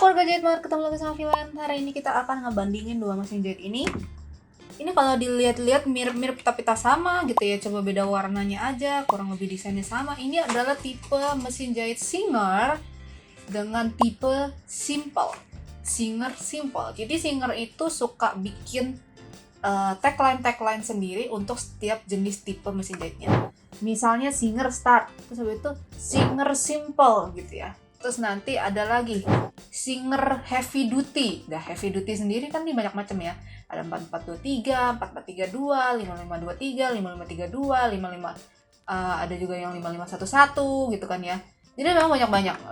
keluarga Jahitmart, ketemu lagi sama Filan. Hari ini kita akan ngebandingin dua mesin jahit ini. Ini kalau dilihat-lihat mirip-mirip tapi tak sama gitu ya. Coba beda warnanya aja, kurang lebih desainnya sama. Ini adalah tipe mesin jahit Singer dengan tipe Simple. Singer Simple. Jadi Singer itu suka bikin tagline sendiri untuk setiap jenis tipe mesin jahitnya. Misalnya Singer Start, terus habis itu Singer Simple gitu ya. Terus nanti ada lagi Singer Heavy Duty. Nah, Heavy Duty sendiri kan ini banyak macam ya. Ada 4423, 4432, 5523, 5532, 55 ada juga yang 5511 gitu kan ya. Jadi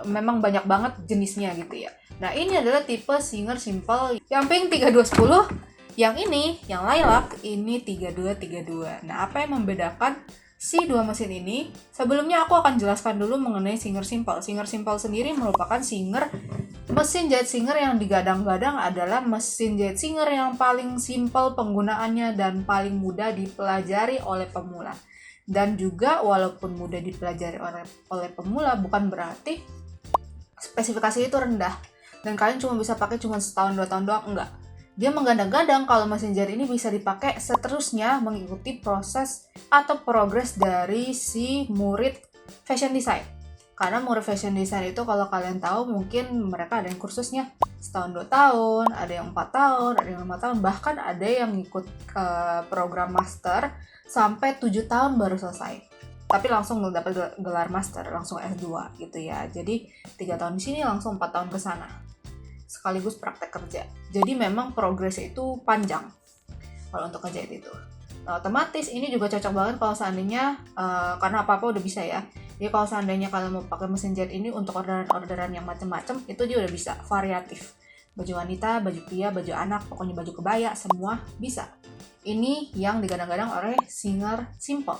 memang banyak banget jenisnya gitu ya. Nah, ini adalah tipe Singer Simple yang pink 3210, yang ini yang lilac ini 3232. Nah, apa yang membedakan si dua mesin ini? Sebelumnya aku akan jelaskan dulu mengenai Singer Simple. Singer Simple sendiri merupakan mesin jahit Singer yang digadang-gadang adalah mesin jahit Singer yang paling simpel penggunaannya dan paling mudah dipelajari oleh pemula. Dan juga walaupun mudah dipelajari oleh pemula, bukan berarti spesifikasi itu rendah dan kalian cuma bisa pakai cuma setahun 2 tahun doang, enggak. Dia menggadang-gadang kalau mesin jahit ini bisa dipakai seterusnya mengikuti proses atau progres dari si murid fashion design. Karena murid fashion design itu kalau kalian tahu mungkin mereka ada yang kursusnya setahun 2 tahun, ada yang 4 tahun, ada yang 5 tahun, bahkan ada yang ikut program master sampai 7 tahun baru selesai. Tapi langsung dapat gelar master, langsung S2 gitu ya. Jadi 3 tahun di sini langsung 4 tahun ke sana. Sekaligus praktek kerja. Jadi memang progresnya itu panjang kalau untuk ngejahit itu. Nah, otomatis ini juga cocok banget kalau seandainya karena apa-apa udah bisa ya. Jadi kalau seandainya kalian mau pakai mesin jahit ini untuk orderan yang macam-macam, itu dia udah bisa variatif. Baju wanita, baju pria, baju anak, pokoknya baju kebaya, semua bisa. Ini yang digadang-gadang oleh Singer Simple.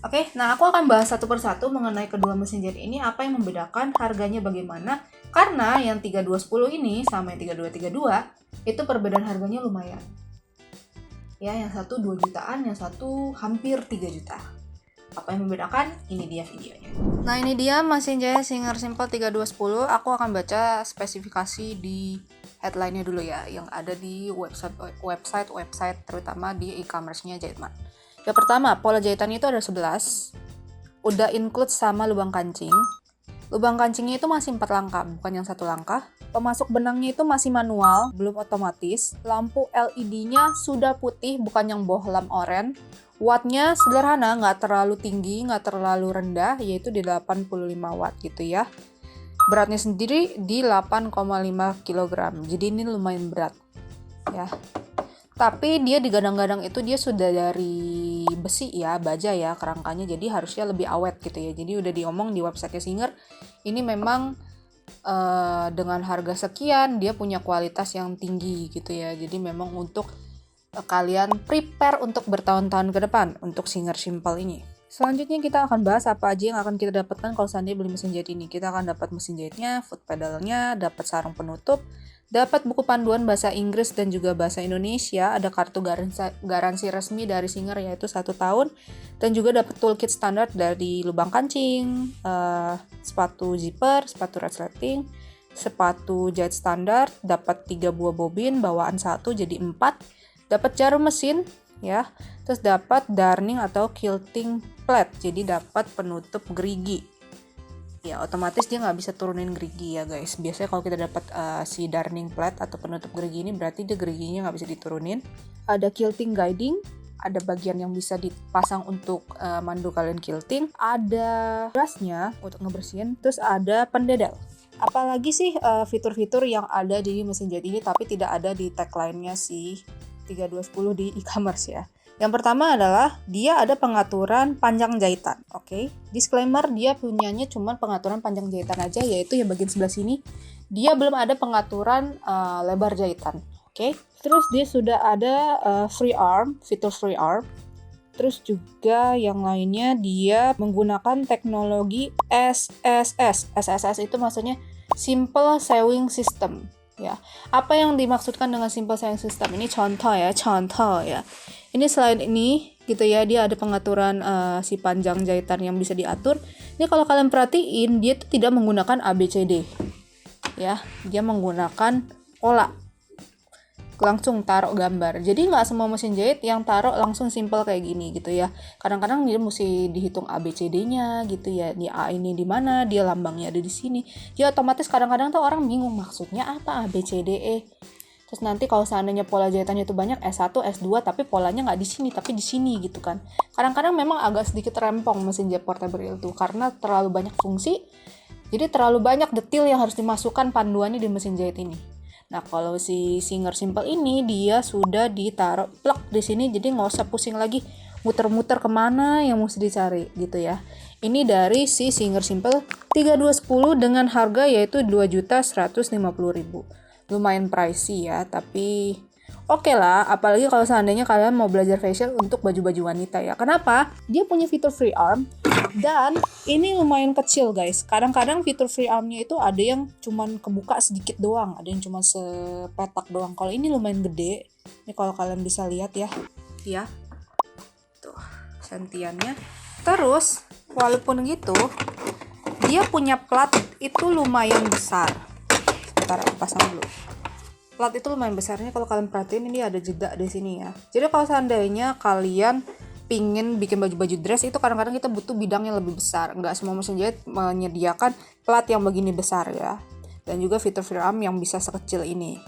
Oke, nah aku akan bahas satu persatu mengenai kedua mesin jahit ini, apa yang membedakan, harganya bagaimana. Karena yang 3210 ini sama yang 3232 itu perbedaan harganya lumayan. Ya, yang satu 2 jutaan, yang satu hampir 3 juta. Apa yang membedakan? Ini dia videonya. Nah, ini dia mesin jahit Singer Simple 3210. Aku akan baca spesifikasi di headline-nya dulu ya, yang ada di website terutama di e-commerce-nya Jahitmart. Yang pertama, pola jahitan itu ada 11. Udah include sama lubang kancing. Lubang kancingnya itu masih 4 langkah, bukan yang 1 langkah. Pemasuk benangnya itu masih manual, belum otomatis. Lampu LED-nya sudah putih, bukan yang bohlam oranye. Wattnya sederhana, nggak terlalu tinggi, nggak terlalu rendah, yaitu di 85 watt gitu ya. Beratnya sendiri di 8,5 kg, jadi ini lumayan berat ya. Tapi dia digadang-gadang itu dia sudah dari besi ya, baja ya kerangkanya, jadi harusnya lebih awet gitu ya. Jadi udah diomong di website Singer, ini memang dengan harga sekian dia punya kualitas yang tinggi gitu ya. Jadi memang untuk kalian prepare untuk bertahun-tahun ke depan untuk Singer Simple ini. Selanjutnya kita akan bahas apa aja yang akan kita dapatkan kalau seandainya beli mesin jahit ini. Kita akan dapat mesin jahitnya, foot pedalnya, dapat sarung penutup, dapat buku panduan bahasa Inggris dan juga bahasa Indonesia, ada kartu garansi resmi dari Singer yaitu 1 tahun, dan juga dapat toolkit standar dari lubang kancing, sepatu zipper, sepatu resleting, sepatu jahit standar, dapat 3 buah bobin, bawaan 1 jadi 4, dapat jarum mesin ya, terus dapat darning atau quilting plate, jadi dapat penutup gerigi. Ya, otomatis dia nggak bisa turunin gerigi ya guys. Biasanya kalau kita dapat si darning plate atau penutup gerigi ini berarti dia geriginya nggak bisa diturunin. Ada quilting guiding, ada bagian yang bisa dipasang untuk mandu kalian quilting. Ada brushnya untuk ngebersihin, terus ada pendedel. Apalagi sih fitur-fitur yang ada di mesin jahit ini tapi tidak ada di tagline-nya si 3210 di e-commerce ya. Yang pertama adalah dia ada pengaturan panjang jahitan. Oke. Disclaimer, dia punyanya cuma pengaturan panjang jahitan aja, yaitu yang bagian sebelah sini. Dia belum ada pengaturan lebar jahitan. Oke. Terus dia sudah ada fitur free arm. Terus juga yang lainnya dia menggunakan teknologi SSS. SSS itu maksudnya Simple Sewing System. Ya, apa yang dimaksudkan dengan simple sewing system ini contoh ya. Ini selain ini gitu ya, dia ada pengaturan si panjang jahitan yang bisa diatur. Ini kalau kalian perhatiin dia tuh tidak menggunakan ABCD. ya, dia menggunakan pola. Langsung taruh gambar. Jadi nggak semua mesin jahit yang taruh langsung simple kayak gini gitu ya. Kadang-kadang dia mesti dihitung ABCD-nya gitu ya. Di A ini di mana, dia lambangnya ada di sini. Jadi otomatis kadang-kadang tuh orang bingung maksudnya apa ABCDE. Terus nanti kalau seandainya pola jahitannya itu banyak S1, S2 tapi polanya nggak di sini tapi di sini gitu kan. Kadang-kadang memang agak sedikit rempong mesin jahit portable itu karena terlalu banyak fungsi. Jadi terlalu banyak detail yang harus dimasukkan panduannya di mesin jahit ini. Nah, kalau si Singer Simple ini dia sudah ditaruh plug di sini, jadi nggak usah pusing lagi muter-muter kemana yang mesti dicari gitu ya. Ini dari si Singer Simple 3210 dengan harga yaitu 2.150.000. Lumayan pricey ya, tapi oke lah, apalagi kalau seandainya kalian mau belajar fashion untuk baju-baju wanita ya. Kenapa? Dia punya fitur free arm dan ini lumayan kecil guys. Kadang-kadang fitur free armnya itu ada yang cuman kebuka sedikit doang, ada yang cuma sepetak doang. Kalau ini lumayan gede. Ini kalau kalian bisa lihat ya. Ya. Tuh, sentiannya. Terus, walaupun gitu, dia punya plat itu lumayan besar. Sebentar aku pasang dulu. Plat itu lumayan besarnya, kalau kalian perhatiin ini ada jeda di sini ya. Jadi kalau seandainya kalian pingin bikin baju-baju dress itu kadang-kadang kita butuh bidang yang lebih besar. Nggak semua mesin jahit menyediakan plat yang begini besar ya. Dan juga fitur free arm yang bisa sekecil ini.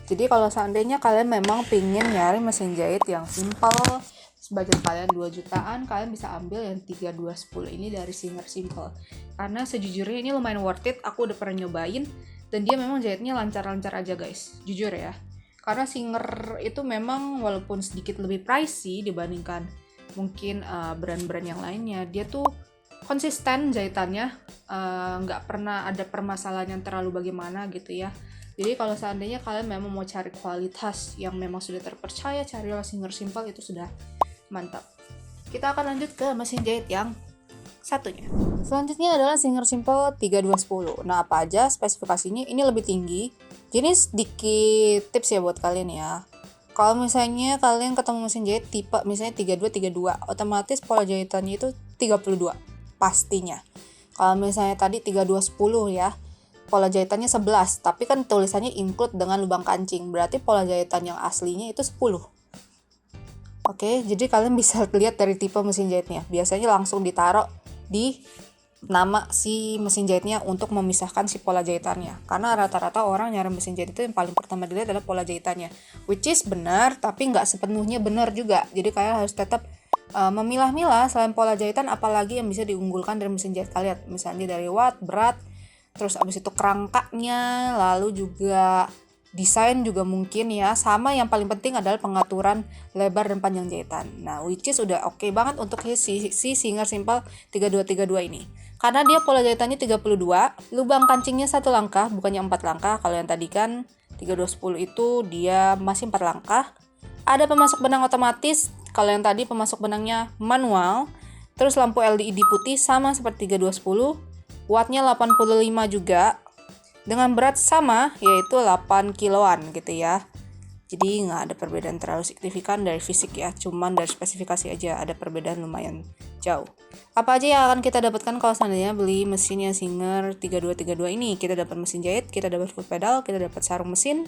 Jadi kalau seandainya kalian memang pingin nyari mesin jahit yang simple, budget kalian 2 jutaan, kalian bisa ambil yang 3210 ini dari Singer Simple. Karena sejujurnya ini lumayan worth it, aku udah pernah nyobain dan dia memang jahitnya lancar-lancar aja guys, jujur ya. Karena Singer itu memang walaupun sedikit lebih pricey dibandingkan mungkin brand-brand yang lainnya, dia tuh konsisten jahitannya, nggak pernah ada permasalahan yang terlalu bagaimana gitu ya. Jadi kalau seandainya kalian memang mau cari kualitas yang memang sudah terpercaya, carilah Singer Simple, itu sudah mantap. Kita akan lanjut ke mesin jahit yang satunya. Selanjutnya adalah Singer Simple 3210. Nah, apa aja spesifikasinya? Ini lebih tinggi. Jadi sedikit tips ya buat kalian ya. Kalau misalnya kalian ketemu mesin jahit tipe misalnya 3232, otomatis pola jahitannya itu 32 pastinya. Kalau misalnya tadi 3210 ya, pola jahitannya 11, tapi kan tulisannya include dengan lubang kancing, berarti pola jahitan yang aslinya itu 10. Oke, jadi kalian bisa lihat dari tipe mesin jahitnya. Biasanya langsung ditaruh di nama si mesin jahitnya untuk memisahkan si pola jahitannya. Karena rata-rata orang nyari mesin jahit itu yang paling pertama dilihat adalah pola jahitannya. Which is benar, tapi nggak sepenuhnya benar juga. Jadi kalian harus tetap memilah-milah selain pola jahitan, apalagi yang bisa diunggulkan dari mesin jahit kalian. Misalnya dari watt, berat, terus abis itu kerangkanya, lalu juga desain juga mungkin ya. Sama yang paling penting adalah pengaturan lebar dan panjang jahitan. Nah, which is udah oke banget untuk si Singer Simple 3232 ini. Karena dia pola jahitannya 32, lubang kancingnya 1 langkah, bukannya 4 langkah. Kalau yang tadi kan 3210 itu dia masih 4 langkah. Ada pemasok benang otomatis, kalau yang tadi pemasok benangnya manual. Terus lampu LED putih sama seperti 3210. Wattnya 85 juga. Dengan berat sama, yaitu 8 kiloan gitu ya. Jadi nggak ada perbedaan terlalu signifikan dari fisik ya. Cuman dari spesifikasi aja ada perbedaan lumayan jauh. Apa aja yang akan kita dapatkan kalau seandainya beli mesin yang Singer 3232 ini? Kita dapat mesin jahit, kita dapat foot pedal, kita dapat sarung mesin,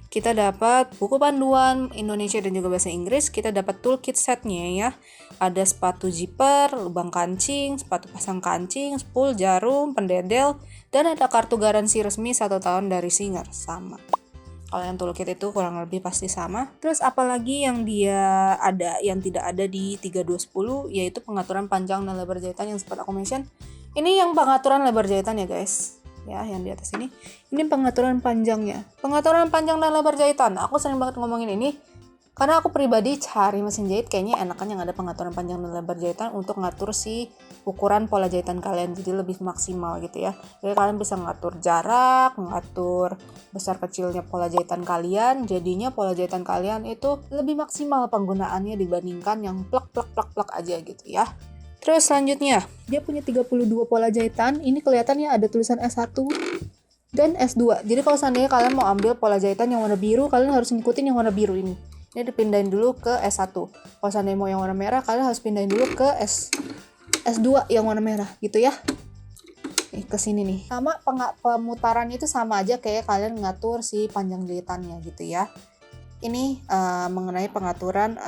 kita dapat buku panduan Indonesia dan juga bahasa Inggris, kita dapat toolkit setnya ya. Ada sepatu zipper, lubang kancing, sepatu pasang kancing, spool, jarum, pendedel, dan ada kartu garansi resmi 1 tahun dari Singer. Sama. Kalau yang toolkit itu kurang lebih pasti sama. Terus apalagi yang dia ada yang tidak ada di 3210, yaitu pengaturan panjang dan lebar jahitan yang sempat aku mention. Ini yang pengaturan lebar jahitan ya guys. Ya, yang di atas ini. Ini pengaturan panjangnya. Pengaturan panjang dan lebar jahitan. Aku sering banget ngomongin ini karena aku pribadi cari mesin jahit kayaknya enakan yang ada pengaturan panjang dan lebar jahitan untuk ngatur si ukuran pola jahitan kalian, jadi lebih maksimal gitu ya. Jadi kalian bisa ngatur jarak, ngatur besar kecilnya pola jahitan kalian, jadinya pola jahitan kalian itu lebih maksimal penggunaannya dibandingkan yang plak aja gitu ya. Terus selanjutnya, dia punya 32 pola jahitan. Ini kelihatannya ada tulisan S1 dan S2. Jadi kalau seandainya kalian mau ambil pola jahitan yang warna biru, kalian harus ngikutin yang warna biru ini. Ini dipindahin dulu ke S1. Kalau seandainya mau yang warna merah, kalian harus pindahin dulu ke S2 yang warna merah gitu ya. ke sini nih. Sama pemutarannya itu sama aja kayak kalian ngatur si panjang jahitannya gitu ya. Ini mengenai pengaturan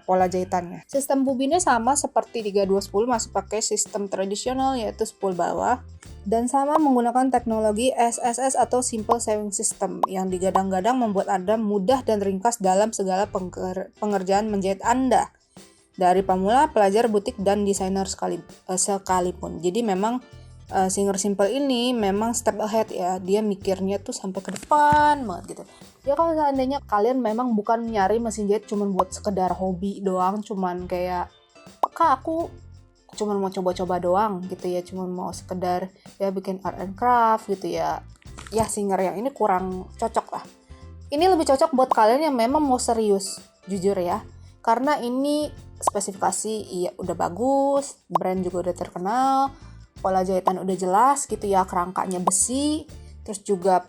pola jahitannya. Sistem bobinnya sama seperti 3210, masih pakai sistem tradisional yaitu spool bawah. Dan sama menggunakan teknologi SSS atau Simple Sewing System yang digadang-gadang membuat Anda mudah dan ringkas dalam segala pengerjaan menjahit Anda. Dari pemula, pelajar, butik, dan desainer sekalipun. Jadi memang Singer Simple ini memang step ahead ya. Dia mikirnya tuh sampai ke depan banget gitu. Ya kalau seandainya kalian memang bukan nyari mesin jahit cuman buat sekedar hobi doang, cuman kayak Kak aku cuman mau coba-coba doang gitu ya, cuman mau sekedar ya bikin art and craft gitu ya. Ya Singer yang ini kurang cocok lah. Ini lebih cocok buat kalian yang memang mau serius, jujur ya. Karena ini spesifikasi iya udah bagus, brand juga udah terkenal, pola jahitan udah jelas gitu ya, kerangkanya besi, terus juga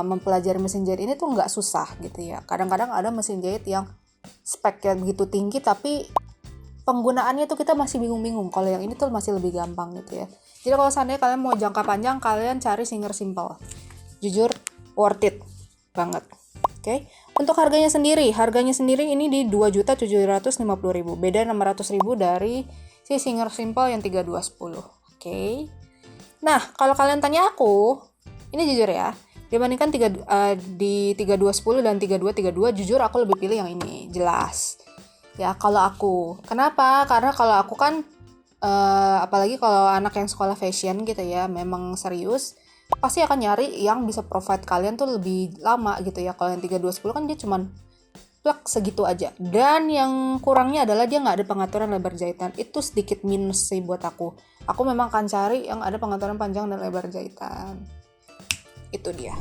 mempelajari mesin jahit ini tuh nggak susah gitu ya. Kadang-kadang ada mesin jahit yang speknya begitu tinggi tapi penggunaannya tuh kita masih bingung-bingung. Kalau yang ini tuh masih lebih gampang gitu ya. Jadi kalau seandainya kalian mau jangka panjang, kalian cari Singer Simple. Jujur worth it banget. Oke. Untuk harganya sendiri ini di 2.750.000. Beda 600.000 dari si Singer Simple yang 3210. Oke. Nah, kalau kalian tanya aku, ini jujur ya, dibandingkan di 3210 dan 3232, jujur aku lebih pilih yang ini, jelas. Ya, kalau aku. Kenapa? Karena kalau aku kan apalagi kalau anak yang sekolah fashion gitu ya, memang serius, pasti akan nyari yang bisa provide kalian tuh lebih lama gitu ya. Kalau yang 3210 kan dia cuman plak segitu aja. Dan yang kurangnya adalah dia nggak ada pengaturan lebar jahitan. Itu sedikit minus sih buat aku. Aku memang akan cari yang ada pengaturan panjang dan lebar jahitan. Itu dia.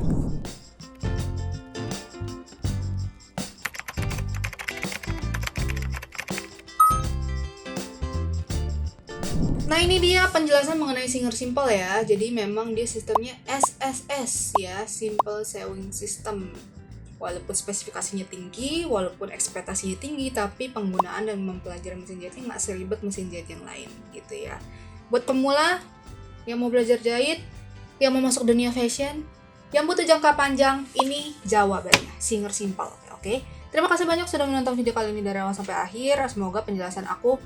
Nah ini dia penjelasan mengenai Singer Simple ya. Jadi memang dia sistemnya SSS ya, Simple Sewing System. Walaupun spesifikasinya tinggi, walaupun ekspektasinya tinggi, tapi penggunaan dan mempelajari mesin jahitnya nggak seribet mesin jahit yang lain gitu ya. Buat pemula yang mau belajar jahit, yang mau masuk dunia fashion, yang butuh jangka panjang, ini jawabannya, Singer Simple. Oke? Terima kasih banyak sudah menonton video kali ini dari awal sampai akhir. Semoga penjelasan aku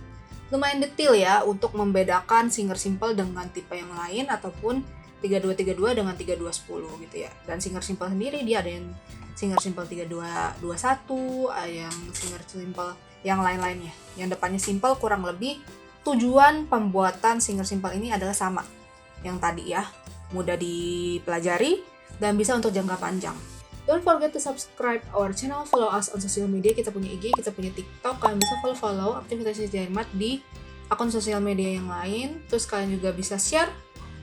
lumayan detail ya untuk membedakan Singer Simple dengan tipe yang lain ataupun 3232 dengan 3210 gitu ya. Dan Singer Simple sendiri dia ada yang Singer Simple 3221, ada yang Singer Simple yang lain-lainnya. Yang depannya simple kurang lebih tujuan pembuatan Singer Simple ini adalah sama. Yang tadi ya, mudah dipelajari dan bisa untuk jangka panjang. Don't forget to subscribe our channel, follow us on social media. Kita punya IG, kita punya TikTok. Kalian bisa follow aktivitas Jahitmart di akun sosial media yang lain. Terus kalian juga bisa share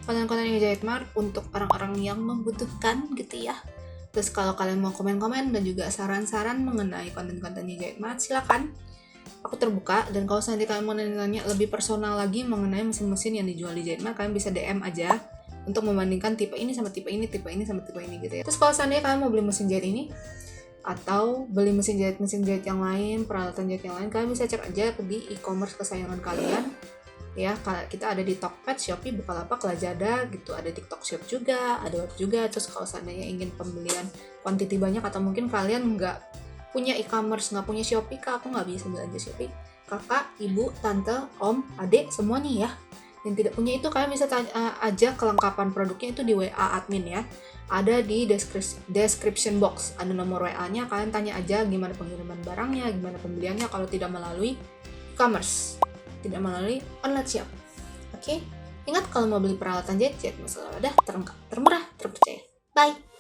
konten-konten Jahitmart untuk orang-orang yang membutuhkan gitu ya. Terus kalau kalian mau komen-komen dan juga saran-saran mengenai konten-kontennya Jahitmart, silakan. Aku terbuka. Dan kalau nanti kalian mau nanya lebih personal lagi mengenai mesin-mesin yang dijual di Jahitmart, kalian bisa DM aja untuk membandingkan tipe ini sama tipe ini, tipe ini sama tipe ini gitu ya. Terus kalau seandainya kalian mau beli mesin jahit ini atau beli mesin jahit yang lain, peralatan jahit yang lain, kalian bisa cek aja di e-commerce kesayangan kalian. Ya, kita ada di Tokped, Shopee, Bukalapak, Lazada gitu, ada TikTok Shop juga, ada web juga. Terus kalau seandainya ingin pembelian quantity banyak atau mungkin kalian nggak punya e-commerce, nggak punya Shopee, Kak, aku nggak bisa belanja Shopee. Kakak, ibu, tante, om, adik, semua nih ya. Yang tidak punya itu kalian bisa tanya aja kelengkapan produknya itu di WA admin ya. Ada di description box, ada nomor WA-nya, kalian tanya aja gimana pengiriman barangnya, gimana pembeliannya kalau tidak melalui e-commerce, tidak melalui online shop. Oke? Ingat kalau mau beli peralatan jahit masalah wadah terlengkap, termurah, terpercaya. Bye!